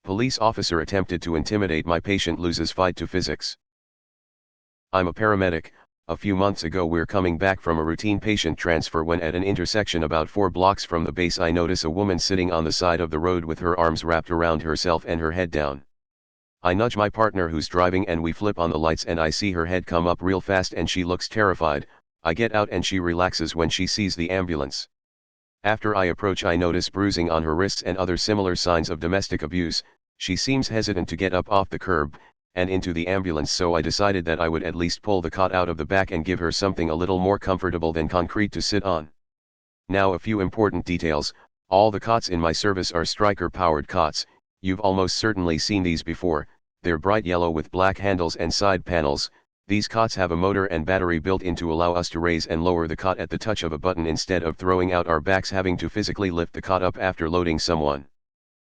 Police officer attempted to intimidate my patient, loses fight to physics. I'm a paramedic. A few months ago we're coming back from a routine patient transfer when at an intersection about 4 blocks from the base I notice a woman sitting on the side of the road with her arms wrapped around herself and her head down. I nudge my partner who's driving and we flip on the lights and I see her head come up real fast and she looks terrified. I get out and she relaxes when she sees the ambulance. After I approach I notice bruising on her wrists and other similar signs of domestic abuse. She seems hesitant to get up off the curb and into the ambulance, so I decided that I would at least pull the cot out of the back and give her something a little more comfortable than concrete to sit on. Now a few important details. All the cots in my service are Stryker powered cots. You've almost certainly seen these before. They're bright yellow with black handles and side panels. These cots have a motor and battery built in to allow us to raise and lower the cot at the touch of a button instead of throwing out our backs having to physically lift the cot up after loading someone.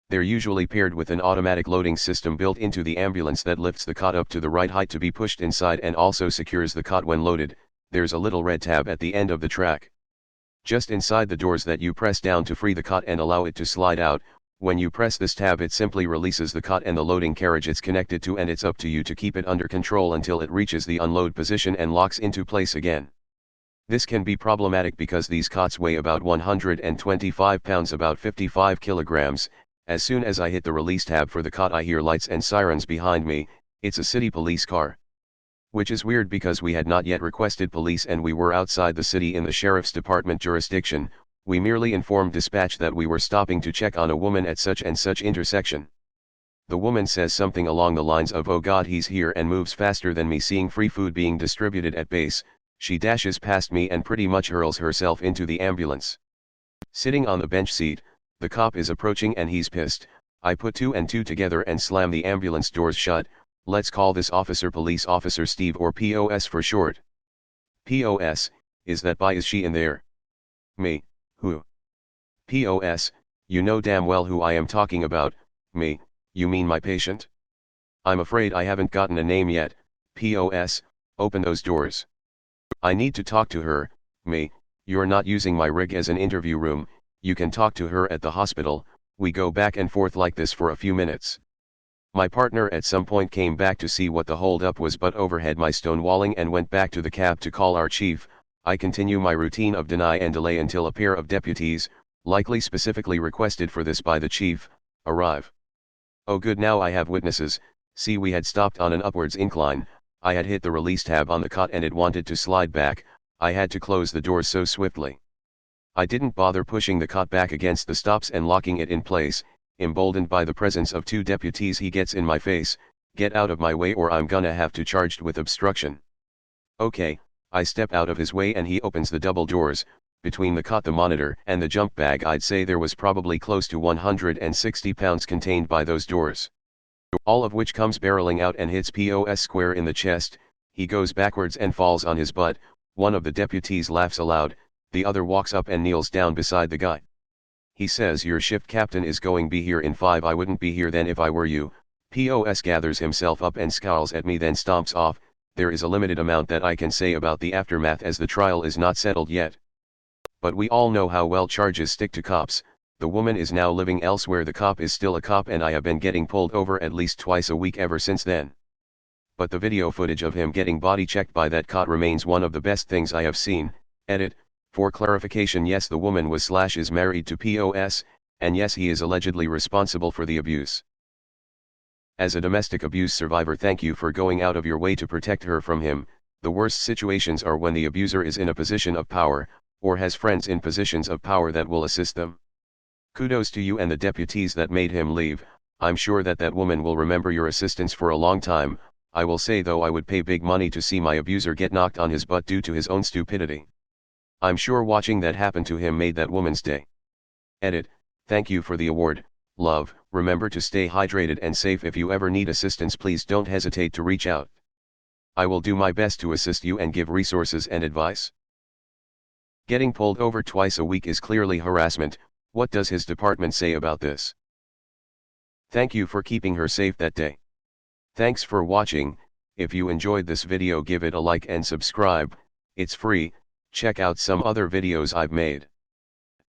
They're usually paired with an automatic loading system built into the ambulance that lifts the cot up to the right height to be pushed inside and also secures the cot when loaded. There's a little red tab at the end of the track, just inside the doors, that you press down to free the cot and allow it to slide out. When you press this tab it simply releases the cot and the loading carriage it's connected to, and it's up to you to keep it under control until it reaches the unload position and locks into place again. This can be problematic because these cots weigh about 125 pounds, about 55 kilograms. As soon as I hit the release tab for the cot I hear lights and sirens behind me. It's a city police car. Which is weird because we had not yet requested police and we were outside the city in the sheriff's department jurisdiction. We merely informed dispatch that we were stopping to check on a woman at such and such intersection. The woman says something along the lines of "Oh God, he's here," and moves faster than me. Seeing free food being distributed at base, she dashes past me and pretty much hurls herself into the ambulance. Sitting on the bench seat, the cop is approaching and he's pissed. I put 2 and 2 together and slam the ambulance doors shut. Let's call this officer Police Officer Steve, or POS for short. POS, is that by? Is she in there? Me. Who? POS, you know damn well who I am talking about. Me, you mean my patient? I'm afraid I haven't gotten a name yet. POS, open those doors. I need to talk to her. Me, you're not using my rig as an interview room. You can talk to her at the hospital. We go back and forth like this for a few minutes. My partner at some point came back to see what the holdup was, but overheard my stonewalling and went back to the cab to call our chief. I continue my routine of deny and delay until a pair of deputies, likely specifically requested for this by the chief, arrive. Oh good, now I have witnesses. See, we had stopped on an upwards incline. I had hit the release tab on the cot and it wanted to slide back. I had to close the doors so swiftly. I didn't bother pushing the cot back against the stops and locking it in place. Emboldened by the presence of 2 deputies, he gets in my face. Get out of my way or I'm gonna have to charged with obstruction. Okay, I step out of his way and he opens the double doors. Between the cot, the monitor, and the jump bag, I'd say there was probably close to 160 pounds contained by those doors. All of which comes barreling out and hits POS square in the chest. He goes backwards and falls on his butt. One of the deputies laughs aloud. The other walks up and kneels down beside the guy. He says, "Your shift captain is going be here in 5. I wouldn't be here then if I were you." POS gathers himself up and scowls at me, then stomps off. There is a limited amount that I can say about the aftermath as the trial is not settled yet. But we all know how well charges stick to cops. The woman is now living elsewhere, the cop is still a cop, and I have been getting pulled over at least twice a week ever since then. But the video footage of him getting body checked by that cop remains one of the best things I have seen. Edit. For clarification, yes, the woman was / is married to POS, and yes, he is allegedly responsible for the abuse. As a domestic abuse survivor, thank you for going out of your way to protect her from him. The worst situations are when the abuser is in a position of power, or has friends in positions of power that will assist them. Kudos to you and the deputies that made him leave. I'm sure that that woman will remember your assistance for a long time. I will say though, I would pay big money to see my abuser get knocked on his butt due to his own stupidity. I'm sure watching that happen to him made that woman's day. Edit. Thank you for the award, love. Remember to stay hydrated and safe. If you ever need assistance, please don't hesitate to reach out. I will do my best to assist you and give resources and advice. Getting pulled over twice a week is clearly harassment. What does his department say about this? Thank you for keeping her safe that day. Thanks for watching. If you enjoyed this video, give it a like and subscribe. It's free. Check out some other videos I've made.